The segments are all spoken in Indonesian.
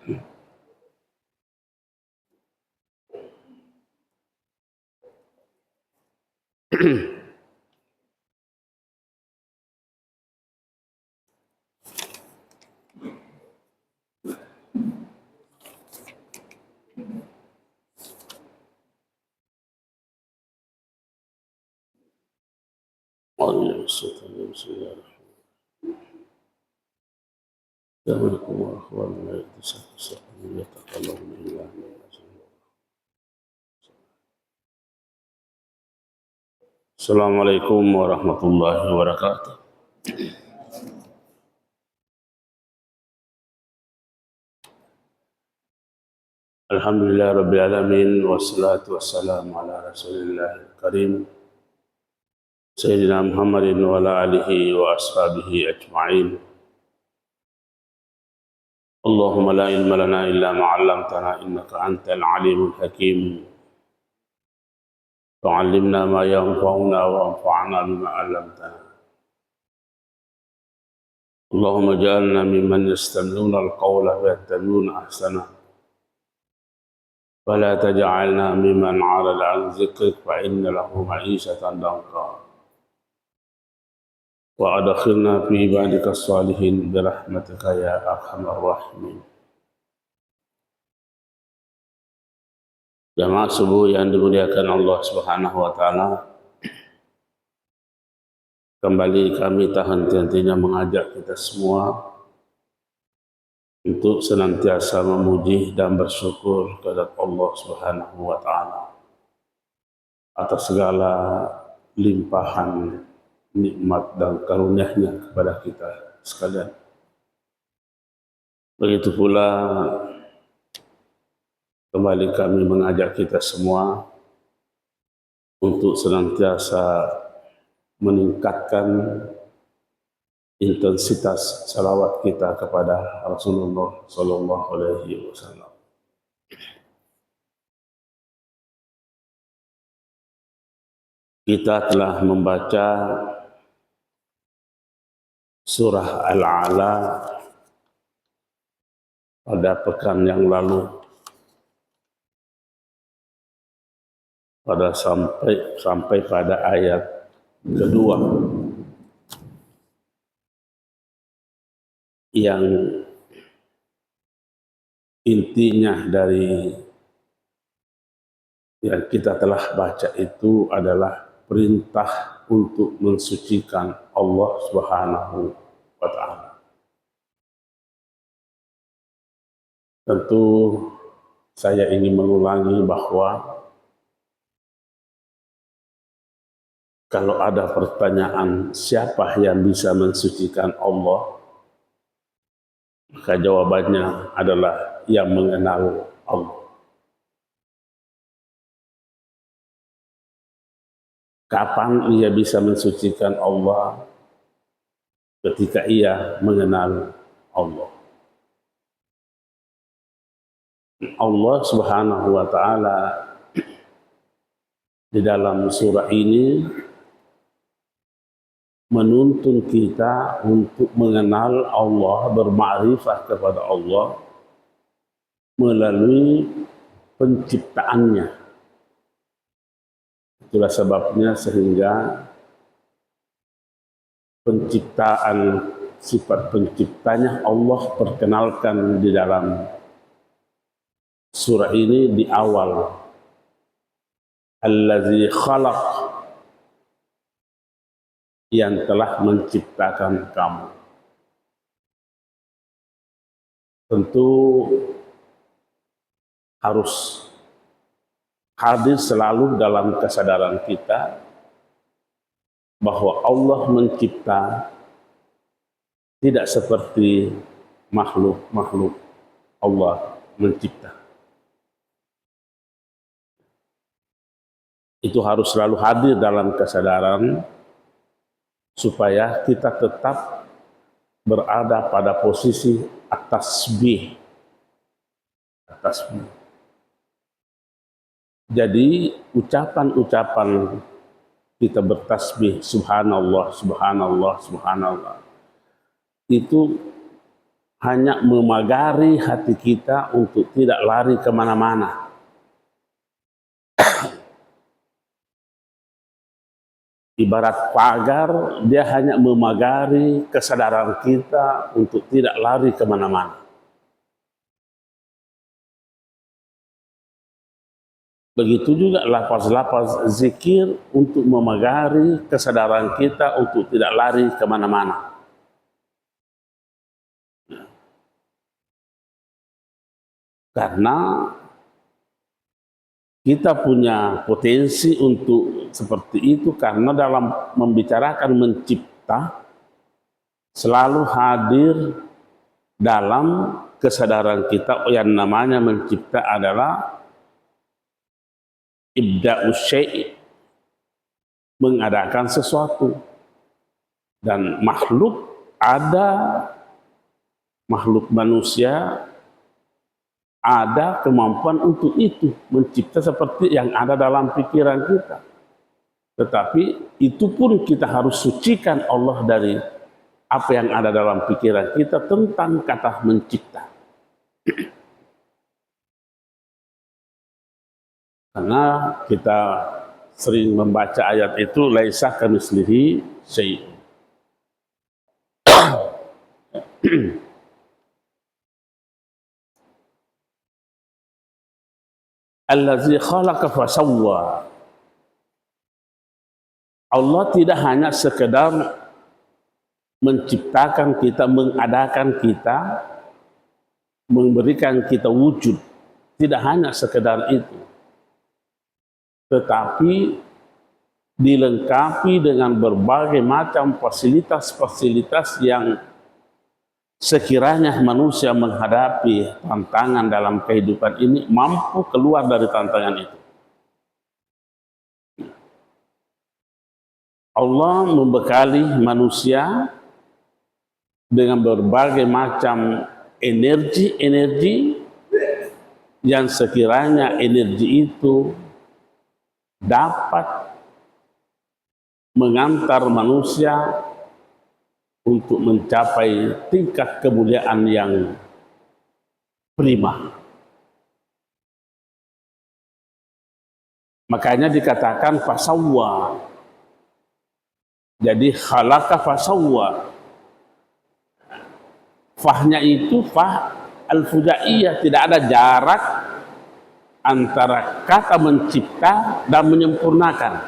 Assalamualaikum warahmatullahi wabarakatuh. Assalamualaikum warahmatullahi wabarakatuh. Alhamdulillah rabbil alamin wassalatu wassalamu ala rasulillah karim Sayyidina Muhammadin wa ala alihi wa ashabihi ajma'in. Allahumma la ilma lana illa ma 'allamtana innaka antal alimul hakim. Fa'allimna ma yanfa'una wa anfa'na bima 'allamtana. Allahumma ja'alna mimman yastami'una al-qawla wa yattabi'una ahsana. Fala taj'alna mimman 'arada 'an dzikrik fa inna lahu ma'isatan danqa. Wa adkhilna fi ibadika as-salihin bi rahmatika ya arhamar rahimin. Jamaah subuh yang dimuliakan Allah Subhanahu wa taala, kembali kami tak henti-hentinya mengajak kita semua untuk senantiasa memuji dan bersyukur kepada Allah Subhanahu wa taala atas segala limpahan nikmat dan karunia-Nya kepada kita sekalian. Begitu pula kembali kami mengajak kita semua untuk senantiasa meningkatkan intensitas salawat kita kepada Rasulullah Sallallahu Alaihi Wasallam. Kita telah membaca surah Al-A'la pada pekan yang lalu, sampai pada ayat kedua yang intinya dari yang kita telah baca itu adalah perintah untuk mensucikan Allah Subhanahu wa taala. Tentu saya ingin mengulangi bahwa kalau ada pertanyaan siapa yang bisa mensucikan Allah, maka jawabannya adalah yang mengenal Allah. Kapan ia bisa mensucikan Allah? Ketika ia mengenal Allah. Allah Subhanahu wa taala di dalam surah ini menuntun kita untuk mengenal Allah, bermakrifah kepada Allah melalui penciptaannya. Itulah sebabnya sehingga penciptaan, sifat penciptanya Allah perkenalkan di dalam surah ini di awal. Allazi khalaq, yang telah menciptakan kamu. Tentu harus hadir selalu dalam kesadaran kita bahwa Allah mencipta tidak seperti makhluk-makhluk Allah mencipta. Itu harus selalu hadir dalam kesadaran supaya kita tetap berada pada posisi at-tasbih. Jadi ucapan-ucapan kita bertasbih subhanallah, subhanallah, subhanallah itu hanya memagari hati kita untuk tidak lari kemana-mana. Ibarat pagar, dia hanya memagari kesadaran kita untuk tidak lari kemana-mana. Begitu juga lafaz-lafaz zikir untuk memagari kesadaran kita untuk tidak lari kemana-mana. Karena kita punya potensi untuk seperti itu, karena dalam membicarakan mencipta selalu hadir dalam kesadaran kita yang namanya mencipta adalah ibda'us syai', mengadakan sesuatu. Dan makhluk manusia ada kemampuan untuk itu, mencipta seperti yang ada dalam pikiran kita. Tetapi itu pun kita harus sucikan Allah dari apa yang ada dalam pikiran kita tentang kata mencipta. Karena kita sering membaca ayat itu, laisa kamitslihi syai'un. Allazi khalaqa fasawwa. Allah tidak hanya sekedar menciptakan kita, mengadakan kita, memberikan kita wujud. Tidak hanya sekedar itu. Tetapi dilengkapi dengan berbagai macam fasilitas-fasilitas yang sekiranya manusia menghadapi tantangan dalam kehidupan ini mampu keluar dari tantangan itu. Allah membekali manusia dengan berbagai macam energi-energi yang sekiranya energi itu dapat mengantar manusia untuk mencapai tingkat kemuliaan yang prima. Makanya dikatakan fasawwa. Jadi khalaqa fasawwa. Fahnya itu fah al-fujaiyah, tidak ada jarak antara kata mencipta dan menyempurnakan.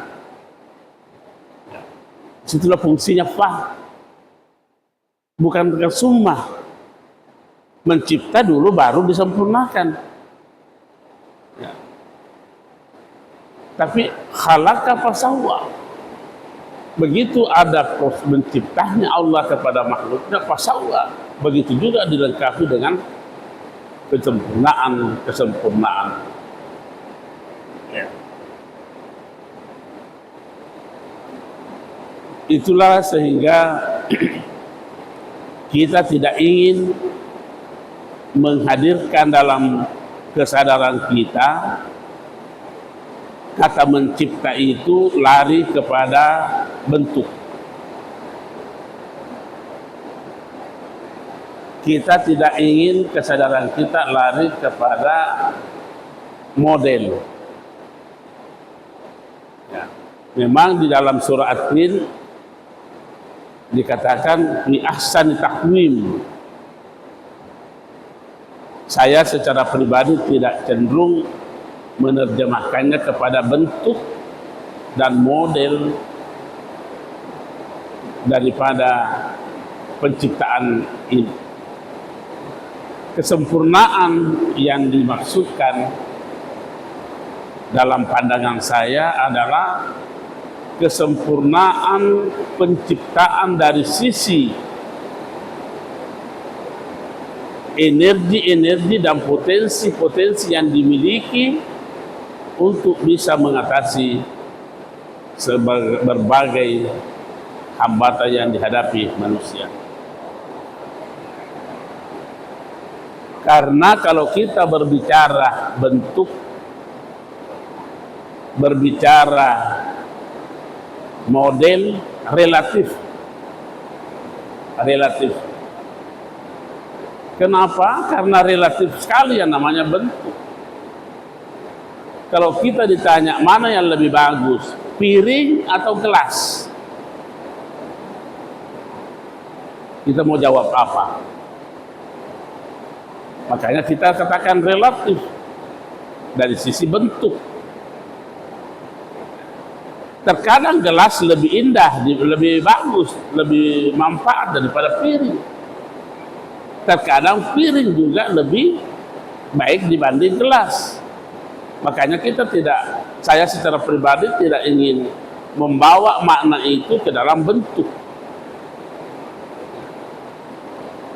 Situlah fungsinya fah. Bukan dengan summah. Mencipta dulu baru disempurnakan. Ya. Tapi khalaqa fasawwa. Begitu ada menciptanya Allah kepada makhluknya fasawwa. Begitu juga dilengkapi dengan kesempurnaan. Ya. Itulah sehingga kita tidak ingin menghadirkan dalam kesadaran kita kata mencipta itu lari kepada bentuk. Kita tidak ingin kesadaran kita lari kepada model. Ya. Memang di dalam surah At-Tin dikatakan bi ahsani taqwim. Saya secara pribadi tidak cenderung menerjemahkannya kepada bentuk dan model daripada penciptaan ini. Kesempurnaan yang dimaksudkan dalam pandangan saya adalah kesempurnaan penciptaan dari sisi energi-energi dan potensi-potensi yang dimiliki untuk bisa mengatasi berbagai hambatan yang dihadapi manusia. Karena kalau kita berbicara bentuk, berbicara model, relatif. Kenapa? Karena relatif sekali yang namanya bentuk. Kalau kita ditanya mana yang lebih bagus, piring atau gelas, kita mau jawab apa? Makanya kita katakan relatif dari sisi bentuk. Terkadang gelas lebih indah, lebih bagus, lebih manfaat daripada piring. Terkadang piring juga lebih baik dibanding gelas. Makanya saya secara pribadi tidak ingin membawa makna itu ke dalam bentuk.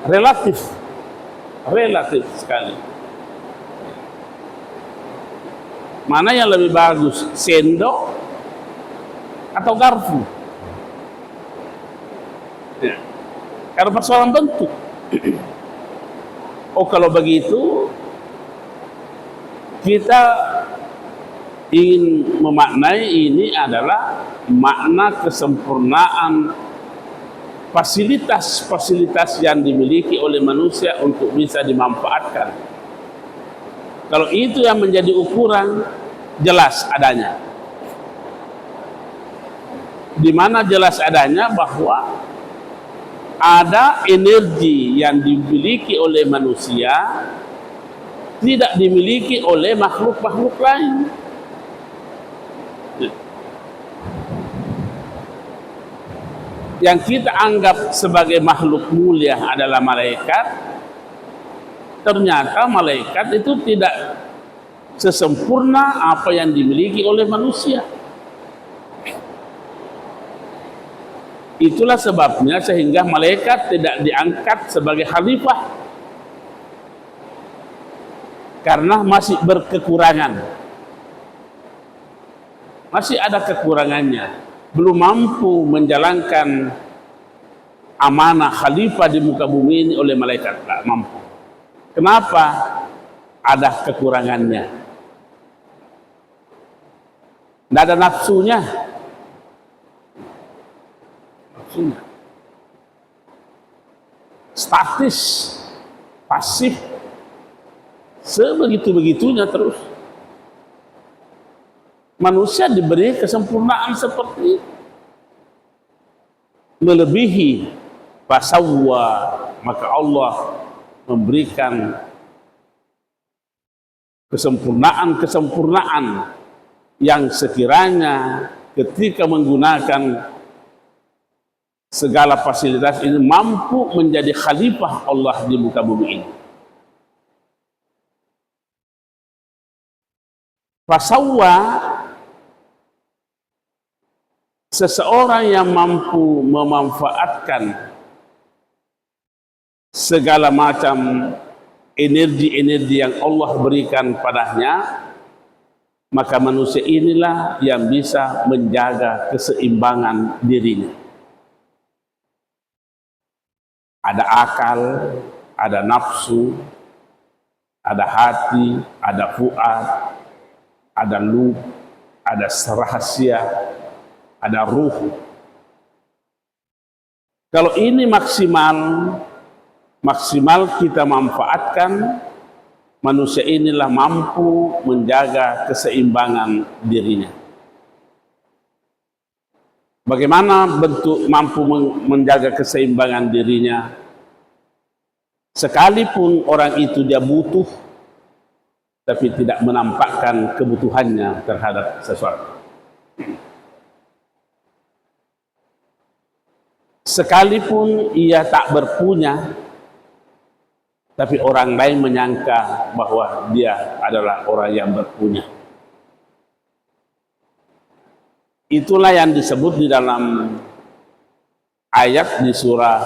Relatif sekali. Mana yang lebih bagus, sendok atau garpu? Ya. Karena persoalan bentuk. Oh, kalau begitu kita ingin memaknai ini adalah makna kesempurnaan fasilitas-fasilitas yang dimiliki oleh manusia untuk bisa dimanfaatkan. Kalau itu yang menjadi ukuran, jelas adanya. Di mana jelas adanya bahwa ada energi yang dimiliki oleh manusia tidak dimiliki oleh makhluk-makhluk lain. Yang kita anggap sebagai makhluk mulia adalah malaikat. Ternyata malaikat itu tidak sesempurna apa yang dimiliki oleh manusia. Itulah sebabnya sehingga malaikat tidak diangkat sebagai khalifah, karena masih berkekurangan, masih ada kekurangannya, belum mampu menjalankan amanah khalifah di muka bumi ini oleh malaikat, tak mampu. Kenapa? Ada kekurangannya, tidak ada nafsunya. Statis, pasif, sebegitu-begitunya terus. Manusia diberi kesempurnaan seperti itu, melebihi fasawwa, maka Allah memberikan kesempurnaan yang sekiranya ketika menggunakan segala fasilitas ini mampu menjadi khalifah Allah di muka bumi ini. Fasawwa, seseorang yang mampu memanfaatkan segala macam energi-energi yang Allah berikan padanya, maka manusia inilah yang bisa menjaga keseimbangan dirinya. Ada akal, ada nafsu, ada hati, ada fuad, ada lub, ada rahasia, ada ruh. Kalau ini maksimal kita manfaatkan, manusia inilah mampu menjaga keseimbangan dirinya. Bagaimana bentuk mampu menjaga keseimbangan dirinya? Sekalipun orang itu dia butuh, tapi tidak menampakkan kebutuhannya terhadap sesuatu. Sekalipun ia tak berpunya, tapi orang lain menyangka bahwa dia adalah orang yang berpunya. Itulah yang disebut di dalam ayat di surah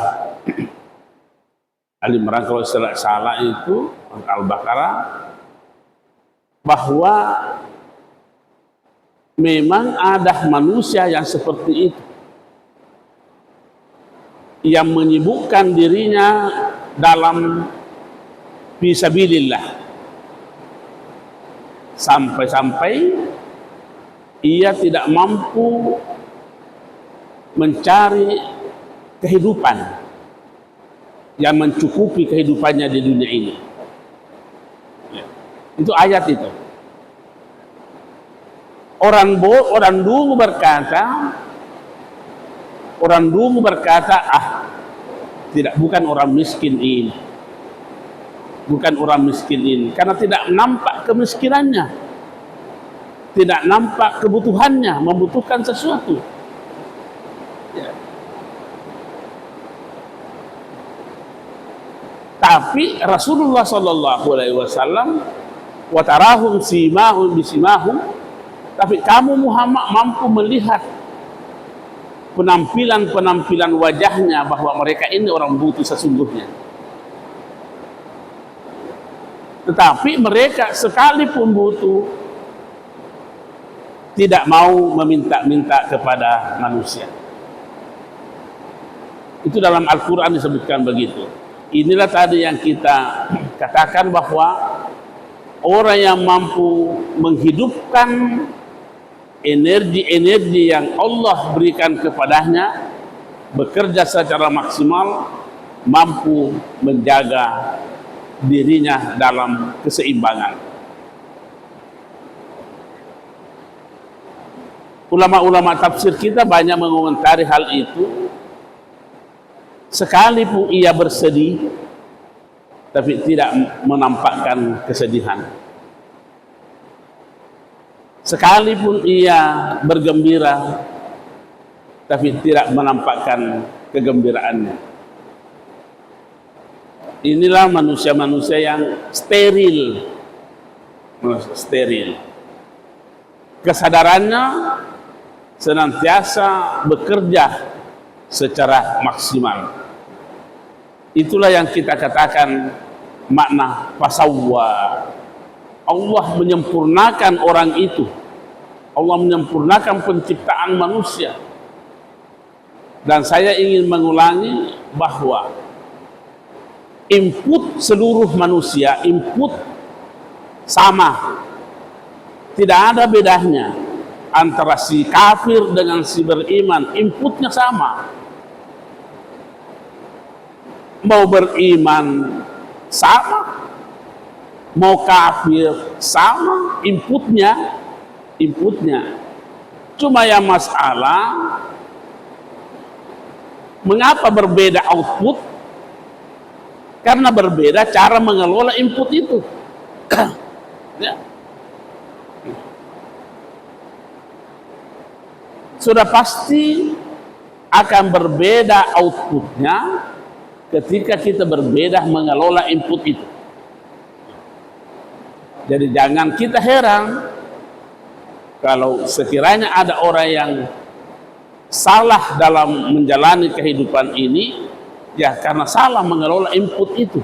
Al-Imran, kalau salah itu Al-Baqarah, bahwa memang ada manusia yang seperti itu, yang menyibukkan dirinya dalam fisabilillah, sampai-sampai ia tidak mampu mencari kehidupan, yang mencukupi kehidupannya di dunia ini. Ya. Itu ayat itu. Orang dulu berkata, bukan orang miskin ini, karena tidak nampak kemiskinannya, tidak nampak kebutuhannya, membutuhkan sesuatu. Ya. Tapi Rasulullah Sallallahu Alaihi Wasallam, watarahum simahum bisimahum, tapi kamu Muhammad mampu melihat penampilan wajahnya bahwa mereka ini orang butuh sesungguhnya. Tetapi mereka sekalipun butuh tidak mau meminta-minta kepada manusia. Itu dalam Al-Quran disebutkan begitu. Inilah tadi yang kita katakan bahwa orang yang mampu menghidupkan energi-energi yang Allah berikan kepadanya, bekerja secara maksimal, mampu menjaga dirinya dalam keseimbangan. Ulama-ulama tafsir kita banyak mengomentari hal itu. Sekalipun ia bersedih, tapi tidak menampakkan kesedihan. Sekalipun ia bergembira, tapi tidak menampakkan kegembiraannya. Inilah manusia-manusia yang steril. Kesadarannya senantiasa bekerja secara maksimal. Itulah yang kita katakan makna fasawwa. Allah menyempurnakan orang itu. Allah menyempurnakan penciptaan manusia. Dan saya ingin mengulangi bahwa input seluruh manusia, input sama. Tidak ada bedanya antara si kafir dengan si beriman, inputnya sama. Mau beriman sama, mau kafir sama, inputnya. Cuma yang masalah mengapa berbeda output? Karena berbeda cara mengelola input itu. Ya. Sudah pasti akan berbeda outputnya ketika kita berbeda mengelola input itu. Jadi jangan kita heran kalau sekiranya ada orang yang salah dalam menjalani kehidupan ini, ya karena salah mengelola input itu.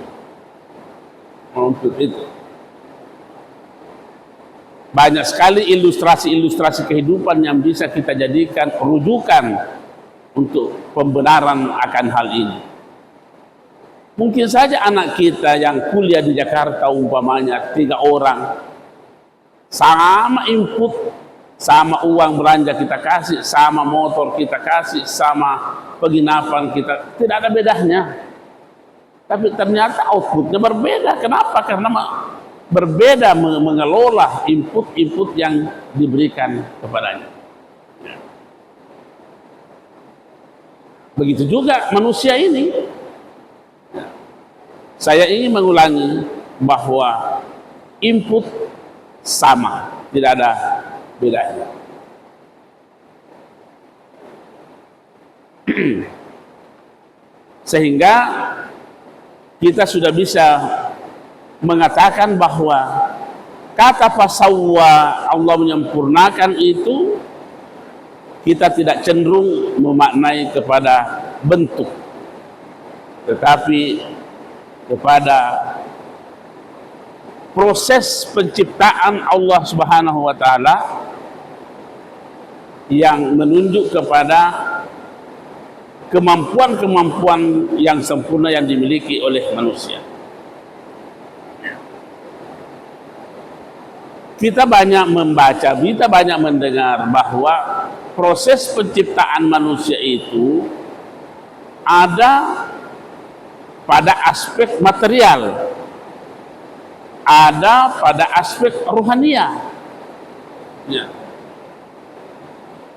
Banyak sekali ilustrasi-ilustrasi kehidupan yang bisa kita jadikan rujukan untuk pembenaran akan hal ini. Mungkin saja anak kita yang kuliah di Jakarta umpamanya 3 orang, sama input, sama uang belanja kita kasih, sama motor kita kasih, sama penginapan kita, tidak ada bedanya. Tapi ternyata outputnya berbeda. Kenapa? Karena berbeda mengelola input-input yang diberikan kepadanya. Begitu juga manusia ini. Saya ingin mengulangi bahwa input sama, tidak ada bedanya. Sehingga kita sudah bisa mengatakan bahwa kata fasawwa, Allah menyempurnakan itu, kita tidak cenderung memaknai kepada bentuk, tetapi kepada proses penciptaan Allah Subhanahu wa taala yang menunjuk kepada kemampuan-kemampuan yang sempurna yang dimiliki oleh manusia. Kita banyak membaca, kita banyak mendengar bahwa proses penciptaan manusia itu ada pada aspek material, ada pada aspek rohania. Ya.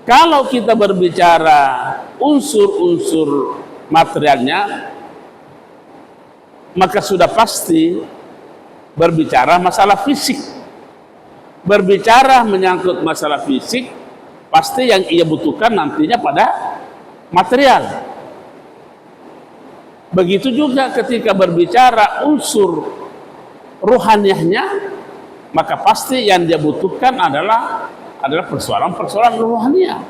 Kalau kita berbicara unsur-unsur materialnya, maka sudah pasti berbicara masalah fisik. Berbicara menyangkut masalah fisik, pasti yang ia butuhkan nantinya pada material. Begitu juga ketika berbicara unsur rohaniahnya, maka pasti yang dia butuhkan adalah persoalan-persoalan rohaniah.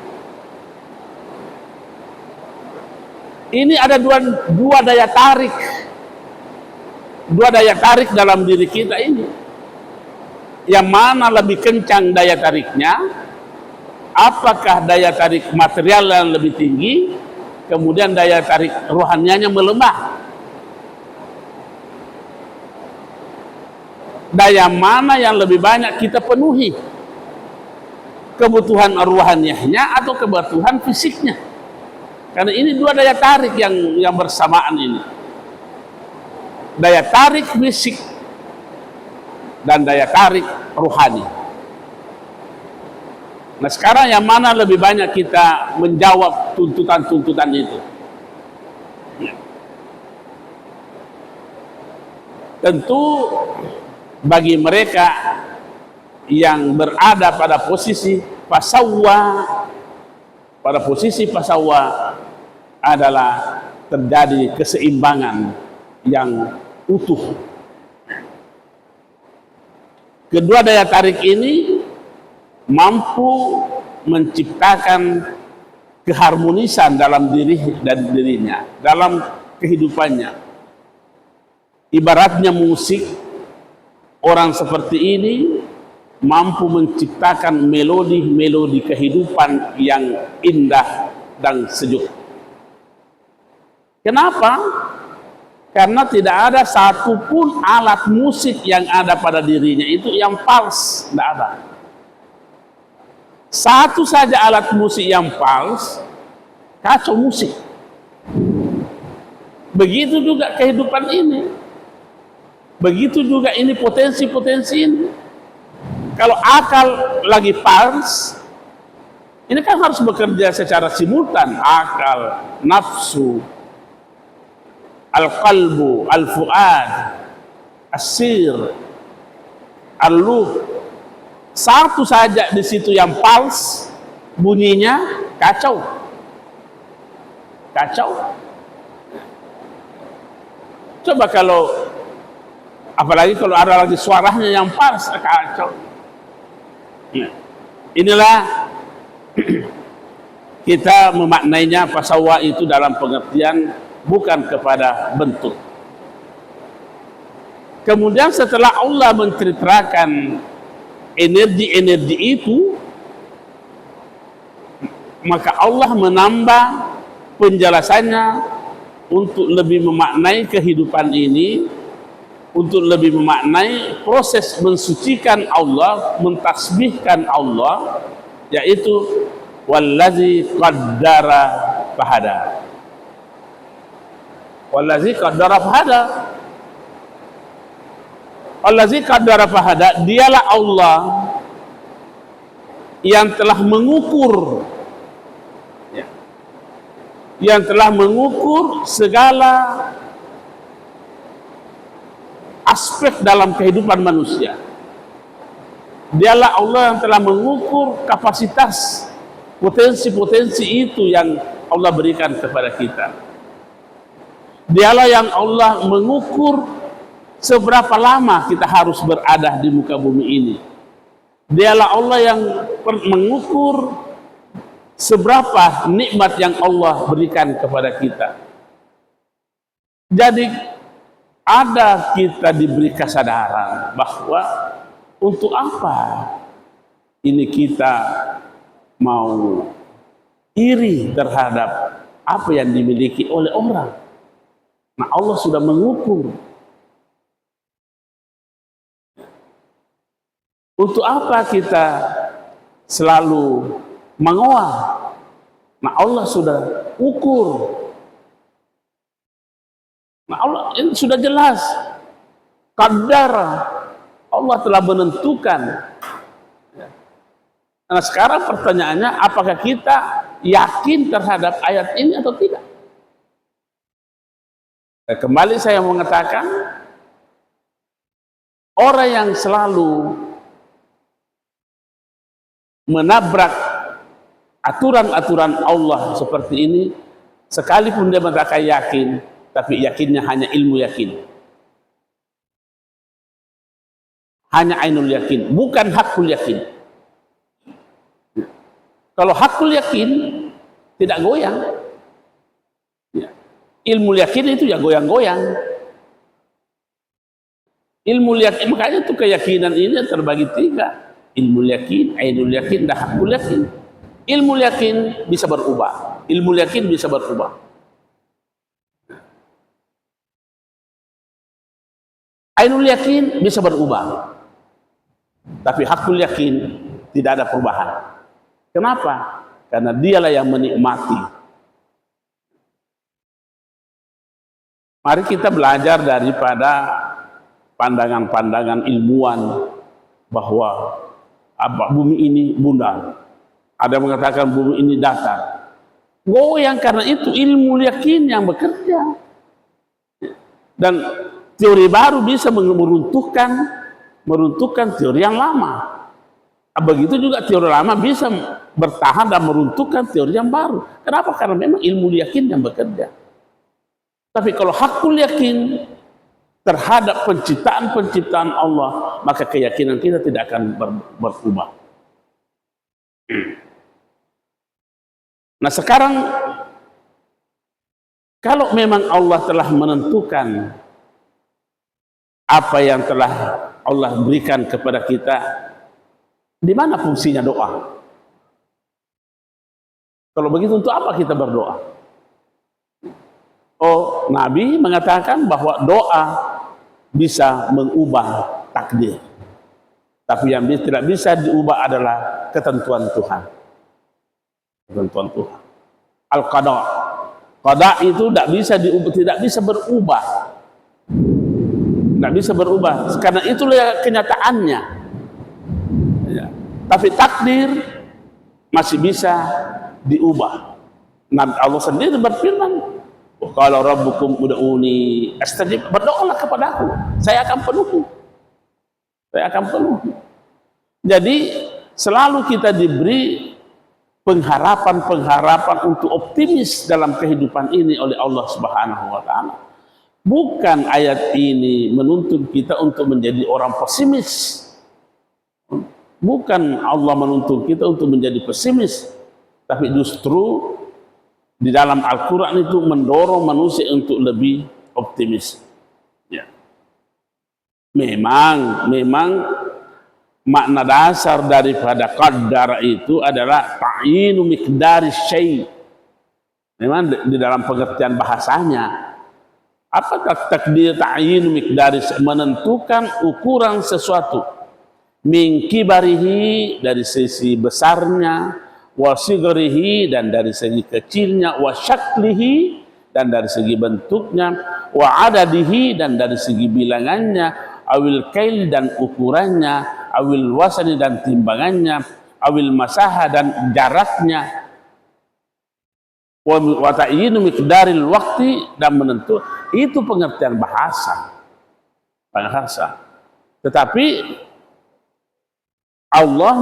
Ini ada dua daya tarik dalam diri kita ini. Yang mana lebih kencang daya tariknya? Apakah daya tarik material yang lebih tinggi, kemudian daya tarik rohanianya melemah? Daya mana yang lebih banyak kita penuhi? Kebutuhan rohaniahnya atau kebutuhan fisiknya? Karena ini dua daya tarik yang bersamaan ini. Daya tarik fisik dan daya tarik rohani. Nah, sekarang yang mana lebih banyak kita menjawab tuntutan-tuntutan itu? Tentu bagi mereka yang berada pada posisi pasawwa, adalah terjadi keseimbangan yang utuh. Kedua daya tarik ini mampu menciptakan keharmonisan dalam dirinya, dalam kehidupannya. Ibaratnya musik, orang seperti ini mampu menciptakan melodi-melodi kehidupan yang indah dan sejuk. Kenapa? Karena tidak ada satupun alat musik yang ada pada dirinya itu yang fals, tidak ada. Satu saja alat musik yang fals, kacau musik. Begitu juga kehidupan ini. Begitu juga ini potensi-potensi ini. Kalau akal lagi fals, ini kan harus bekerja secara simultan. Akal, nafsu, al-qalbu, al-fuad, as-sir, al-luh. Satu saja di situ yang fals, bunyinya kacau. Kacau. Coba kalau, apalagi kalau ada lagi suaranya yang fals, kacau. Inilah kita memaknainya pasawwa itu dalam pengertian bukan kepada bentuk. Kemudian setelah Allah menceritakan energi-energi itu, maka Allah menambah penjelasannya untuk lebih memaknai kehidupan ini, untuk lebih memaknai proses mensucikan Allah, mentasbihkan Allah, yaitu wallazi qaddara fahada. Wallazi qaddara fahada. Wallazi qaddara fahada, dialah Allah yang telah mengukur, yang telah mengukur segala aspek dalam kehidupan manusia. Dialah Allah yang telah mengukur kapasitas potensi-potensi itu yang Allah berikan kepada kita. Dialah yang Allah mengukur seberapa lama kita harus berada di muka bumi ini. Dialah Allah yang mengukur seberapa nikmat yang Allah berikan kepada kita. Jadi ada kita diberi kesadaran bahwa untuk apa ini kita mau iri terhadap apa yang dimiliki oleh orang. Nah, Allah sudah mengukur. Untuk apa kita selalu mengoal? Nah, Allah sudah ukur. Nah, Allah ini sudah jelas. Qadar, Allah telah menentukan. Nah sekarang pertanyaannya, apakah kita yakin terhadap ayat ini atau tidak? Nah, kembali saya mengatakan, orang yang selalu menabrak aturan-aturan Allah seperti ini, sekalipun dia mengatakan yakin, tapi yakinnya hanya ilmu yakin, hanya ainul yakin, bukan hakul yakin. Kalau hakul yakin tidak goyang, ilmu yakin itu ya goyang-goyang. Ilmu yakin, makanya itu keyakinan ini terbagi tiga: ilmu yakin, ainul yakin, dan hakul yakin. Ilmu yakin bisa berubah, ilmu yakin bisa berubah. Ainul yakin bisa berubah, tapi hakul yakin tidak ada perubahan. Kenapa? Karena dialah yang menikmati. Mari kita belajar daripada pandangan-pandangan ilmuwan bahwa bumi ini bundar. Ada yang mengatakan bumi ini datar. Goyang karena itu ilmu yakin yang bekerja. Dan teori baru bisa meruntuhkan teori yang lama. Begitu juga teori lama bisa bertahan dan meruntuhkan teori yang baru. Kenapa? Karena memang ilmu yakin yang bekerja. Tapi kalau hakul yakin terhadap penciptaan Allah, maka keyakinan kita tidak akan berubah. Nah sekarang, kalau memang Allah telah menentukan apa yang telah Allah berikan kepada kita, di mana fungsinya doa? Kalau begitu untuk apa kita berdoa? Oh, Nabi mengatakan bahwa doa bisa mengubah takdir. Tapi yang tidak bisa diubah adalah ketentuan Tuhan. Ketentuan Tuhan. Al-qada. Qada itu tidak bisa diubah, tidak bisa berubah. Tidak bisa berubah. Karena itulah kenyataannya. Ya. Tapi takdir masih bisa diubah. Nabi Allah sendiri berfirman, kalau Rabbukum ud'uni astajib, berdoalah kepadaku, saya akan penuhi. Saya akan penuhi. Jadi selalu kita diberi pengharapan untuk optimis dalam kehidupan ini oleh Allah Subhanahu wa taala. Bukan ayat ini menuntun kita untuk menjadi orang pesimis. Bukan Allah menuntun kita untuk menjadi pesimis, tapi justru di dalam Al-Quran itu mendorong manusia untuk lebih optimis. Ya. Memang makna dasar daripada qadar itu adalah ta'yinu miqdari syai'. Memang di dalam pengertian bahasanya, apakah takdir ta'yinu miqdari syai'? Menentukan ukuran sesuatu. Min kibarihi, dari sisi besarnya, wa sigrihi, dan dari segi kecilnya, wa syaklihi, dan dari segi bentuknya, wa adadihi, dan dari segi bilangannya, awil kail, dan ukurannya, awil wasani, dan timbangannya, awil masaha, dan jaraknya, wa ta'yinu miqdaril waqti, dan menentu. Itu pengertian bahasa. Tetapi Allah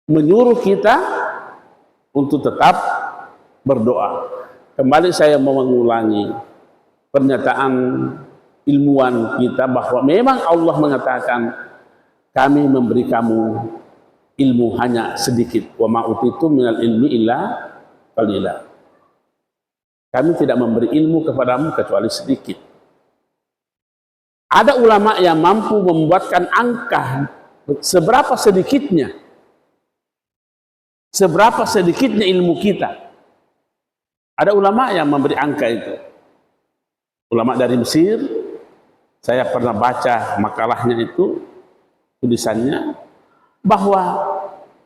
menyuruh kita untuk tetap berdoa. Kembali saya mau mengulangi pernyataan ilmuwan kita bahwa memang Allah mengatakan, kami memberi kamu ilmu hanya sedikit. Wa ma utitum minal ilmi illa qalila. Kami tidak memberi ilmu kepadamu kecuali sedikit. Ada ulama yang mampu membuatkan angka seberapa sedikitnya ilmu kita. Ada ulama yang memberi angka itu. Ulama dari Mesir, saya pernah baca makalahnya itu, tulisannya, bahwa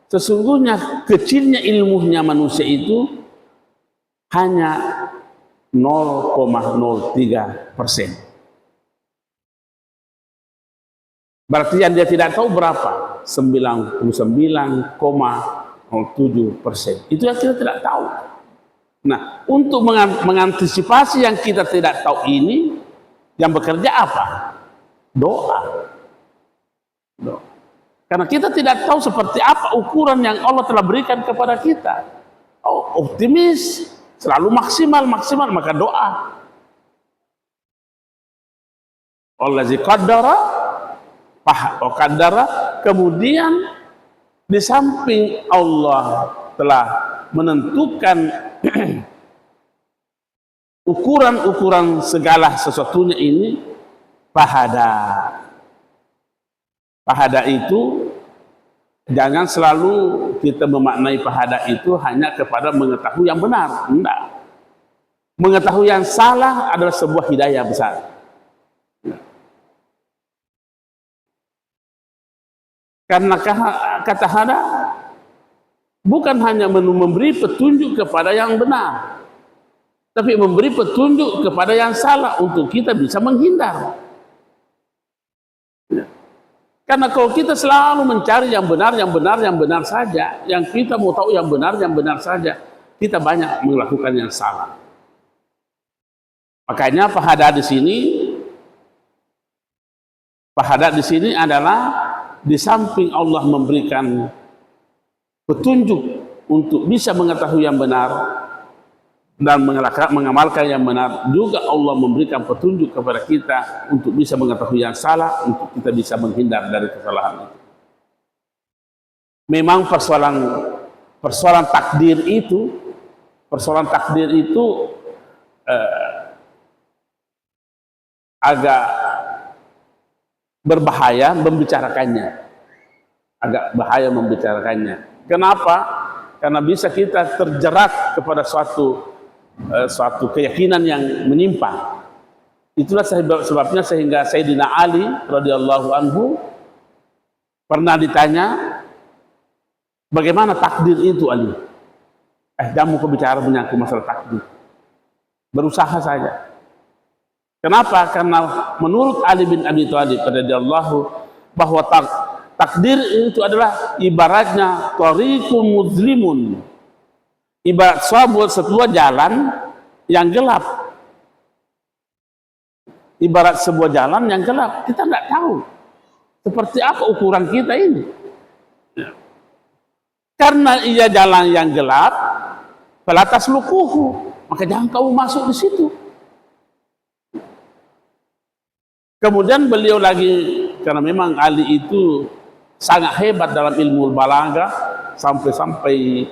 sesungguhnya kecilnya ilmunya manusia itu hanya 0,03%. Berarti yang dia tidak tahu berapa? 99,07%. Itu yang kita tidak tahu. Nah, untuk mengantisipasi yang kita tidak tahu ini, yang bekerja apa? Doa. Karena kita tidak tahu seperti apa ukuran yang Allah telah berikan kepada kita. Oh, optimis, selalu maksimal, maka doa. Allazi qaddara, kemudian di samping Allah telah menentukan ukuran-ukuran segala sesuatunya ini, pahada. Pahada itu jangan selalu kita memaknai pahada itu hanya kepada mengetahui yang benar. Tidak. Mengetahui yang salah adalah sebuah hidayah besar. Karena kata hada bukan hanya memberi petunjuk kepada yang benar, tapi memberi petunjuk kepada yang salah untuk kita bisa menghindar. Karena kalau kita selalu mencari yang benar saja, yang kita mau tahu yang benar saja, kita banyak melakukan yang salah. Makanya pahada di sini adalah di samping Allah memberikan petunjuk untuk bisa mengetahui yang benar dan mengamalkan yang benar, juga Allah memberikan petunjuk kepada kita untuk bisa mengetahui yang salah, untuk kita bisa menghindar dari kesalahan itu. Memang persoalan takdir itu agak berbahaya membicarakannya. Kenapa? Karena bisa kita terjerat kepada suatu keyakinan yang menyimpang. Itulah sebabnya sehingga Sayyidina Ali radhiyallahu anhu pernah ditanya, bagaimana takdir itu Ali? Jangan kau bicara menyangkut masalah takdir. Berusaha saja. Kenapa? Karena menurut Ali bin Abi Thalib radhiyallahu bahwa takdir itu adalah ibaratnya thariqun muzlimun. Ibarat sebuah jalan yang gelap. Ibarat sebuah jalan yang gelap. Kita tidak tahu seperti apa ukuran kita ini. Karena ia jalan yang gelap, fala tasluquhu, maka jangan kamu masuk di situ. Kemudian beliau lagi, karena memang Ali itu sangat hebat dalam ilmu balaghah, sampai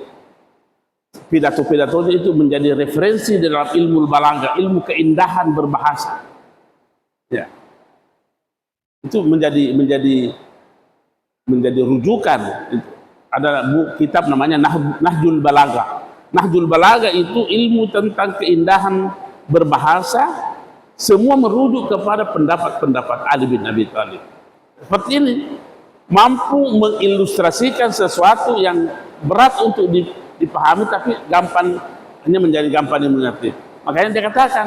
pidato-pidatonya itu menjadi referensi dalam ilmu balaghah, ilmu keindahan berbahasa. Ya. Itu menjadi rujukan. Ada kitab namanya Nahjul Balaghah. Nahjul Balaghah itu ilmu tentang keindahan berbahasa, semua merujuk kepada pendapat Ali bin Abi Thalib. Seperti ini, mampu mengilustrasikan sesuatu yang berat untuk dipahami, tapi hanya menjadi gampang dimengerti. Makanya dia katakan,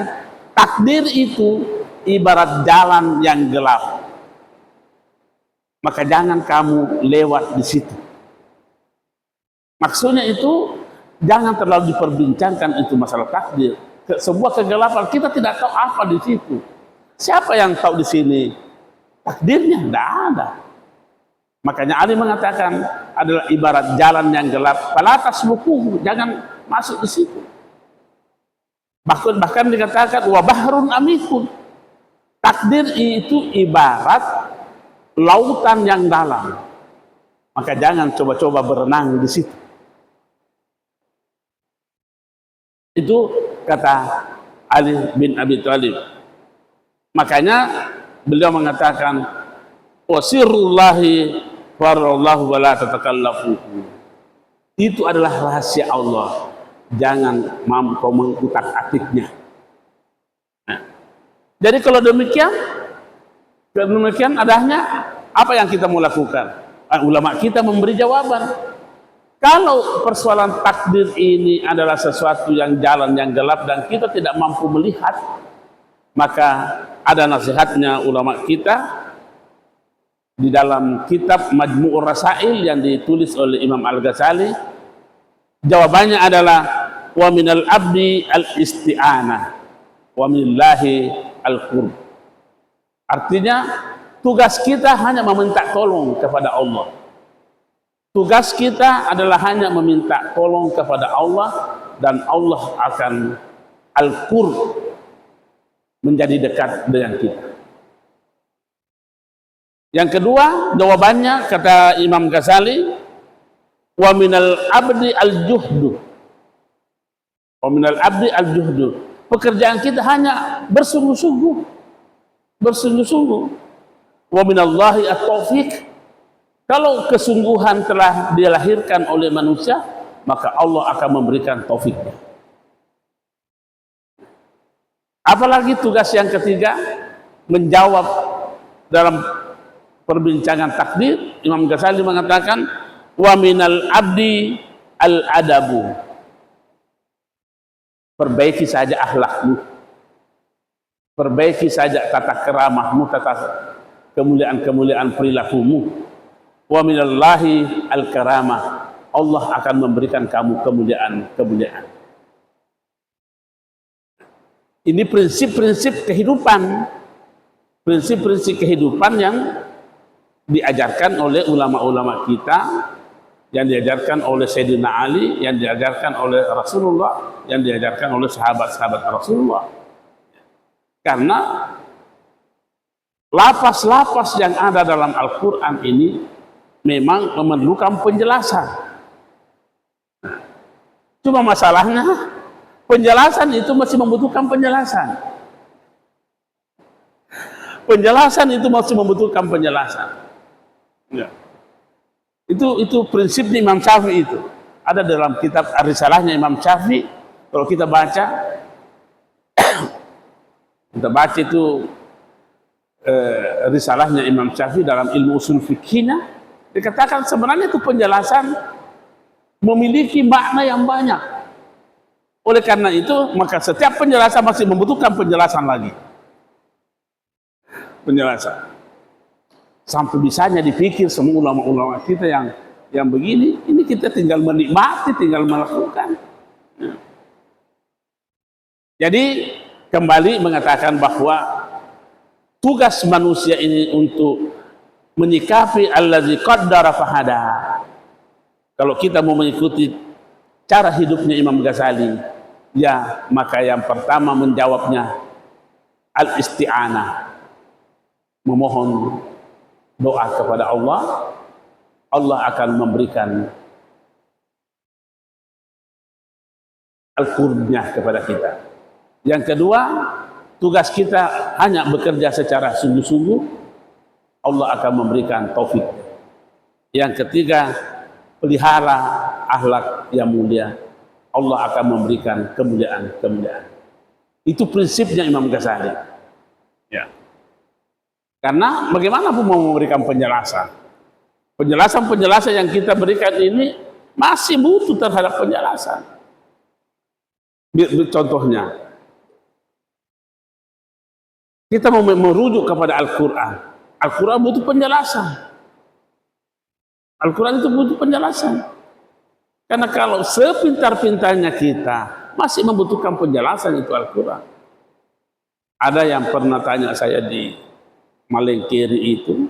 takdir itu ibarat jalan yang gelap. Maka jangan kamu lewat di situ. Maksudnya itu, jangan terlalu diperbincangkan itu masalah takdir. Sebuah kegelapan, kita tidak tahu apa di situ. Siapa yang tahu di sini? Takdirnya tidak ada. Makanya Ali mengatakan adalah ibarat jalan yang gelap. Fala tasluquhu, jangan masuk di situ. Bahkan dikatakan wa bahrun amikun. Takdir itu ibarat lautan yang dalam. Maka jangan coba-coba berenang di situ. Itu kata Ali bin Abi Thalib. Makanya beliau mengatakan wasirrullahi farallahu wala tatakallafuhu. Itu adalah rahasia Allah. Jangan mampu mengutak-atiknya. Nah, jadi kalau demikian adanya apa yang kita mau lakukan? Ulama kita memberi jawaban. Kalau persoalan takdir ini adalah sesuatu yang jalan yang gelap dan kita tidak mampu melihat, maka ada nasihatnya ulama kita di dalam kitab Majmu'ur Rasail yang ditulis oleh Imam Al-Ghazali. Jawabannya adalah wa minal abdi al-isti'anah wa minallahi al-qurb. Artinya tugas kita hanya meminta tolong kepada Allah. Tugas kita adalah hanya meminta tolong kepada Allah, dan Allah akan al-qurb, menjadi dekat dengan kita. Yang kedua, jawabannya kata Imam Ghazali, wa minal abdi al-juhdu. Wa minal abdi al-juhdu. Pekerjaan kita hanya bersungguh-sungguh. Bersungguh-sungguh. Wa minallahi at-taufiq. Kalau kesungguhan telah dilahirkan oleh manusia, maka Allah akan memberikan taufiknya. Apalagi tugas yang ketiga, menjawab dalam perbincangan takdir. Imam Ghazali mengatakan, wa minal abdi al-adabu. Perbaiki saja akhlakmu, perbaiki saja tata keramahmu, tata kemuliaan-kemuliaan perilakumu. Wa minallahi al-karamah. Allah akan memberikan kamu kemuliaan-kemuliaan. Ini prinsip-prinsip kehidupan. Prinsip-prinsip kehidupan yang diajarkan oleh ulama-ulama kita, yang diajarkan oleh Sayyidina Ali, yang diajarkan oleh Rasulullah, yang diajarkan oleh sahabat-sahabat Rasulullah. Karena lapas-lapas yang ada dalam Al-Quran ini memang memerlukan penjelasan. Cuma masalahnya, penjelasan itu masih membutuhkan penjelasan. Penjelasan itu masih membutuhkan penjelasan. Ya. Itu prinsip Imam Syafi'i itu. Ada dalam kitab Ar-Risalahnya Imam Syafi'i. Kalau kita baca, itu risalahnya Imam Syafi'i dalam ilmu usul fikihnya, dikatakan sebenarnya itu penjelasan memiliki makna yang banyak. Oleh karena itu, maka setiap penjelasan masih membutuhkan penjelasan lagi. Penjelasan. Sampai bisanya dipikir semua ulama-ulama kita yang begini, ini kita tinggal menikmati, tinggal melakukan. Jadi kembali mengatakan bahwa tugas manusia ini untuk menyikapi allazi qaddara fahada. Kalau kita mau mengikuti cara hidupnya Imam Ghazali, ya maka yang pertama menjawabnya al-isti'anah, memohon doa kepada Allah. Allah akan memberikan al-qurbnya kepada kita. Yang kedua, tugas kita hanya bekerja secara sungguh-sungguh, Allah akan memberikan taufik. Yang ketiga, pelihara akhlak yang mulia, Allah akan memberikan kemuliaan-kemuliaan. Itu prinsipnya Imam Ghazali. Ya. Karena bagaimana pun mau memberikan penjelasan, penjelasan yang kita berikan ini masih butuh terhadap penjelasan. Contohnya, kita mau merujuk kepada Al-Quran. Al-Quran butuh penjelasan. Al-Quran itu butuh penjelasan. Karena kalau sepintar-pintarnya kita masih membutuhkan penjelasan itu Al-Quran. Ada yang pernah tanya saya di Malengkiri itu,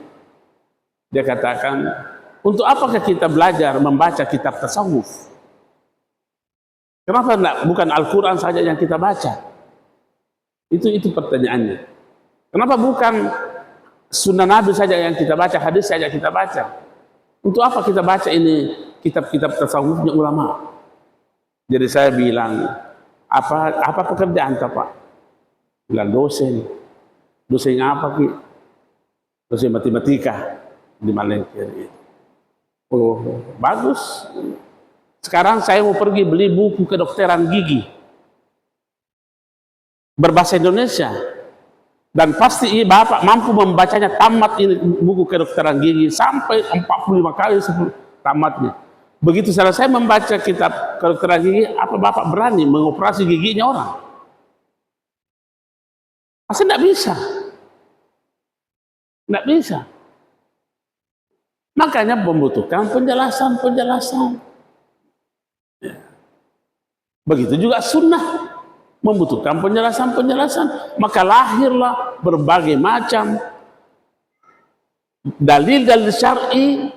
dia katakan, untuk apakah kita belajar membaca kitab tasawuf? Kenapa enggak bukan Al-Quran saja yang kita baca? Itu pertanyaannya. Kenapa bukan Sunnah Nabi saja yang kita baca, hadis saja kita baca? Untuk apa kita baca ini kitab-kitab tasawufnya ulama? Jadi saya bilang, apa pekerjaan Pak? Bilang dosen. Dosen apa Ki? Dosen matematika di Malengkiri. Oh, bagus. Sekarang saya mau pergi beli buku kedokteran gigi berbahasa Indonesia. Dan pasti Bapak mampu membacanya tamat ini buku kedokteran gigi sampai 45 kali tamatnya. Begitu selesai membaca kitab kedokteran gigi, apa Bapak berani mengoperasi giginya orang? Pasti tidak bisa. Tidak bisa. Makanya membutuhkan penjelasan-penjelasan. Begitu juga sunnah membutuhkan penjelasan-penjelasan. Maka lahirlah berbagai macam dalil-dalil syar'i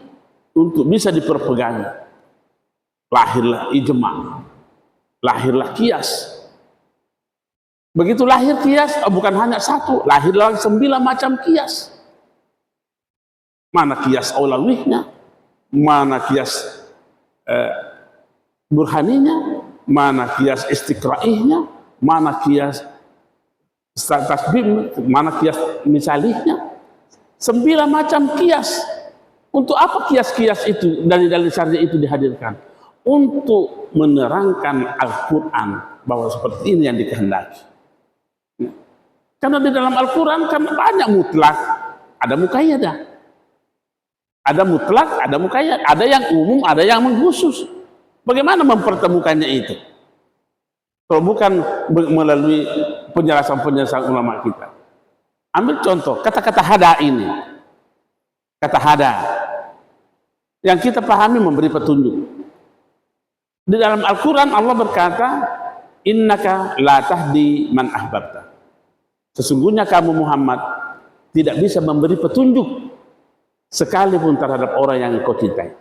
untuk bisa diperpegangi. Lahirlah ijma', lahirlah qiyas. Begitu lahir qiyas, bukan hanya satu, lahirlah 9 macam qiyas. Mana qiyas aulawihnya, mana qiyas burhaninya, mana qiyas istiqra'ihnya, mana qiyas tasbih, mana qiyas misalihnya. 9 macam qiyas. Untuk apa qiyas-qiyas itu, dalil-dalil syar'i itu dihadirkan? Untuk menerangkan Al-Quran bahwa seperti ini yang dikehendaki. Karena di dalam Al-Quran kan banyak mutlak, ada muqayyadah. Ada mutlak, ada muqayyad, ada yang umum, ada yang mengkhusus. Bagaimana mempertemukannya itu? Kalau bukan melalui penjelasan-penjelasan ulama kita. Ambil contoh, kata-kata hada ini. Kata hada. Yang kita pahami memberi petunjuk. Di dalam Al-Quran Allah berkata, innaka la tahdi man ahbabta. Sesungguhnya kamu Muhammad tidak bisa memberi petunjuk sekalipun terhadap orang yang kau cintai.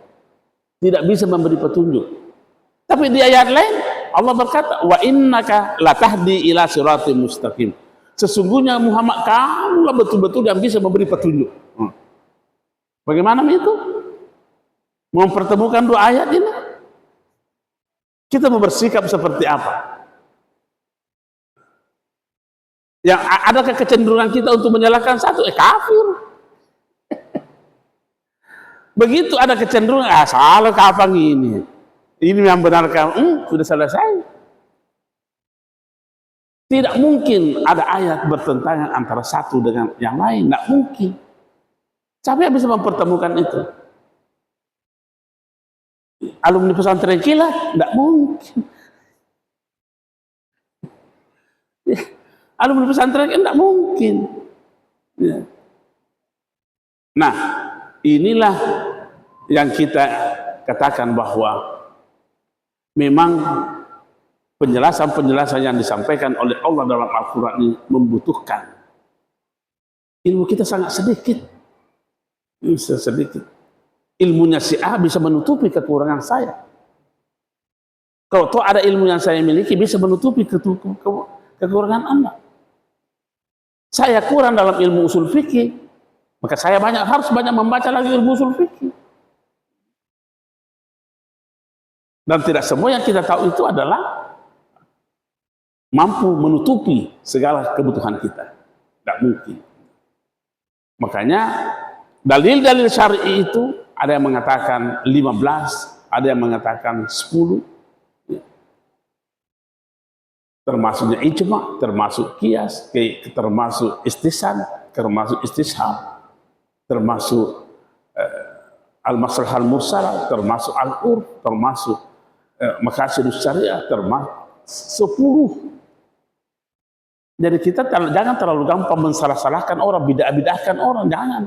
Tidak bisa memberi petunjuk. Tapi di ayat lain Allah berkata, wa innaka la tahdi ila siratim mustaqim. Sesungguhnya Muhammad kamulah betul-betul yang bisa memberi petunjuk. Bagaimana itu? Mempertemukan 2 ayat ini. Kita mau bersikap seperti apa? Yang adakah kecenderungan kita untuk menyalahkan satu? Kafir. Begitu ada kecenderungan, salah kapan ini? Ini yang benarkan, sudah selesai. Tidak mungkin ada ayat bertentangan antara satu dengan yang lain, tidak mungkin. Siapa yang bisa mempertemukan itu? Alumni pesantren kilat? Tidak mungkin. Alumni pesantren tidak mungkin. Nah, inilah yang kita katakan bahwa memang penjelasan-penjelasan yang disampaikan oleh Allah dalam Al-Quran ini membutuhkan. Ilmu kita sangat sedikit. Sedikit. Ilmunya si A bisa menutupi kekurangan saya. Kalau toh ada ilmu yang saya miliki bisa menutupi kekurangan Anda. Saya kurang dalam ilmu usul fikih, maka saya harus banyak membaca lagi ilmu usul fikih. Dan tidak semua yang kita tahu itu adalah mampu menutupi segala kebutuhan kita. Tidak mungkin. Makanya dalil-dalil syar'i itu ada yang mengatakan 15, ada yang mengatakan 10. Termasuknya ijma', termasuk qiyas, termasuk istisna, termasuk istishab, termasuk al-maslahah al-mursalah, termasuk al-urf, termasuk maqasidus syariah, termasuk 10. Jadi kita jangan terlalu gampang mensalah-salahkan orang, bidah-bidahkan orang, jangan.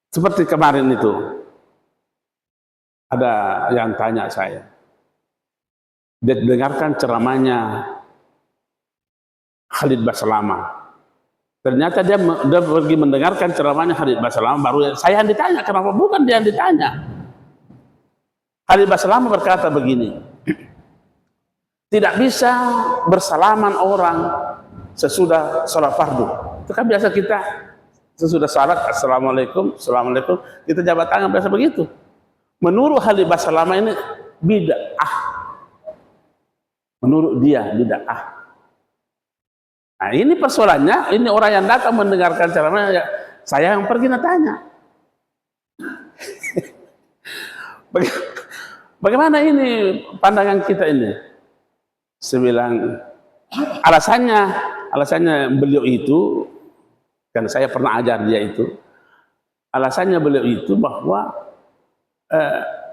Seperti kemarin itu, ada yang tanya saya, dia dengarkan ceramahnya Khalid Baslama. Ternyata dia pergi mendengarkan ceramahnya Khalid Baslama, baru saya yang ditanya, kenapa bukan dia yang ditanya. Khalid Baslama berkata begini, tidak bisa bersalaman orang sesudah sholat fardu. Itu kan biasa kita sesudah salat, assalamualaikum, assalamualaikum, kita jabat tangan biasa begitu. Menurut Khalid Baslama ini bid'ah. Menurut dia bid'ah. Nah ini persoalannya, ini orang yang datang mendengarkan ceramahnya, saya yang pergi tanya. Bagaimana ini pandangan kita ini? Saya bilang, alasannya beliau itu, karena saya pernah ajar dia itu, Alasannya beliau itu bahwa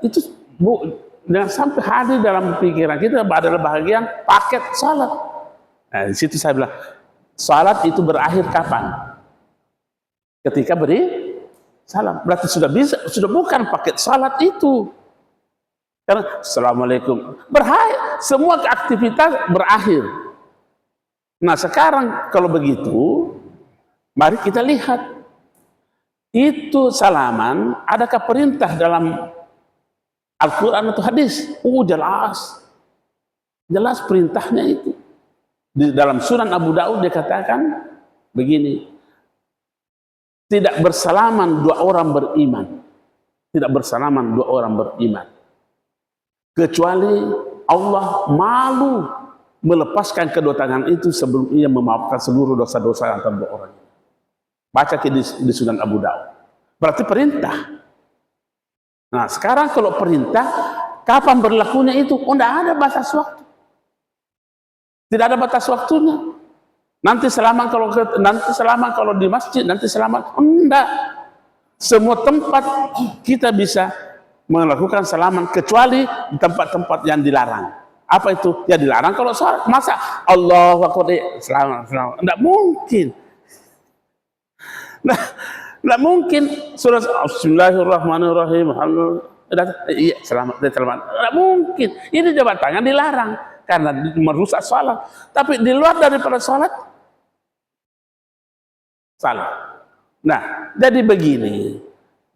itu jangan sampai hadir dalam pikiran kita adalah bagian paket salat. Nah, di situ saya bilang, salat itu berakhir kapan? Ketika beri salam. Berarti sudah bukan paket salat itu. Karena assalamualaikum berakhir, semua aktivitas berakhir. Nah sekarang kalau begitu, mari kita lihat itu salaman, adakah perintah dalam Al-Quran atau hadis? Jelas perintahnya itu. Di dalam Sunan Abu Daud dikatakan begini, tidak bersalaman dua orang beriman, tidak bersalaman dua orang beriman, kecuali Allah malu melepaskan kedua tangan itu sebelum ia memaafkan seluruh dosa-dosa antara dua orang. Baca di Sunan Abu Daud. Berarti perintah. Nah sekarang kalau perintah, kapan berlakunya itu? Oh, tidak ada batas waktu. Tidak ada batas waktunya. Nanti selama kalau di masjid, nanti selama enggak. Semua tempat kita bisa melakukan salaman kecuali di tempat-tempat yang dilarang. Apa itu? Ya dilarang kalau salat. Masa Allahu Akbar selamat. Enggak mungkin. Nah, enggak mungkin surah Bismillahirrahmanirrahim. Iya, selamat. Enggak mungkin. Ini jabat tangan dilarang karena merusak salat. Tapi di luar daripada salat salah. Nah, jadi begini,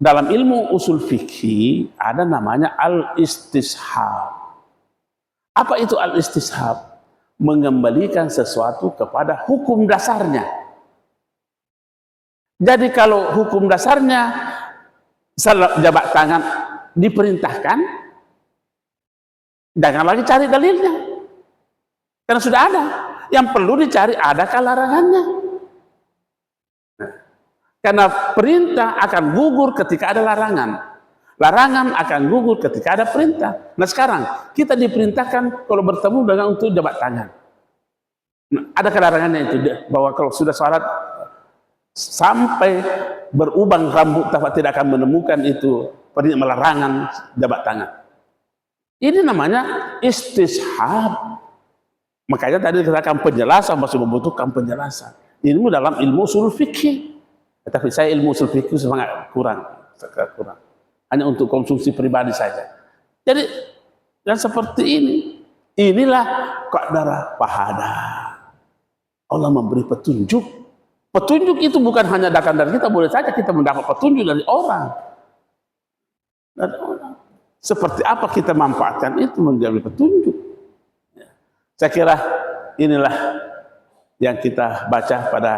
dalam ilmu usul fikih ada namanya al-istishab. Apa itu al-istishab? Mengembalikan sesuatu kepada hukum dasarnya. Jadi kalau hukum dasarnya jabat tangan diperintahkan, jangan lagi cari dalilnya. Karena sudah ada. Yang perlu dicari adakah larangannya. Karena perintah akan gugur ketika ada larangan. Larangan akan gugur ketika ada perintah. Nah sekarang kita diperintahkan kalau bertemu dengan untuk jabat tangan. Nah, ada larangannya itu bahwa kalau sudah sholat sampai berubang rambut tidak akan menemukan itu larangan jabat tangan. Ini namanya istishab. Makanya tadi dikatakan penjelasan, masih membutuhkan penjelasan. Ini dalam ilmu usul fikih. Tapi saya ilmu usul fikih sangat kurang. Hanya untuk konsumsi pribadi saja. Jadi yang seperti ini, inilah qadara fahada. Allah memberi petunjuk. Petunjuk itu bukan hanya datang dari kita, boleh saja kita mendapat petunjuk dari orang. Seperti apa kita manfaatkan itu menjadi petunjuk. Saya kira inilah yang kita baca pada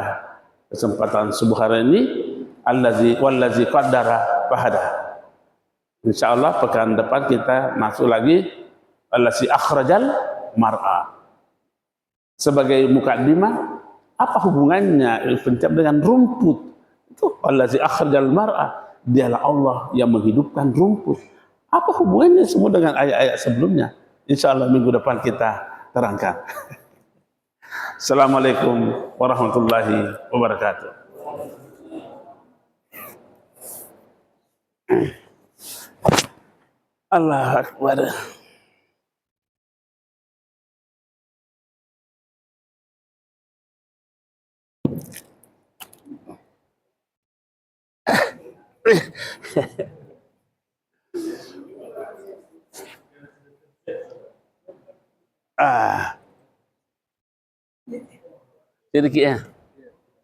kesempatan subuh hari ini, wallazi qaddara fahada. Insyaallah pekan depan kita masuk lagi allazi akhrajal mar'a. Sebagai mukaddimah, apa hubungannya pencap dengan rumput? Itu allazi akhrajal mar'a, dialah Allah yang menghidupkan rumput. Apa hubungannya semua dengan ayat-ayat sebelumnya? Insyaallah minggu depan kita terangkan. Assalamualaikum warahmatullahi wabarakatuh. Allahu Akbar. Jadi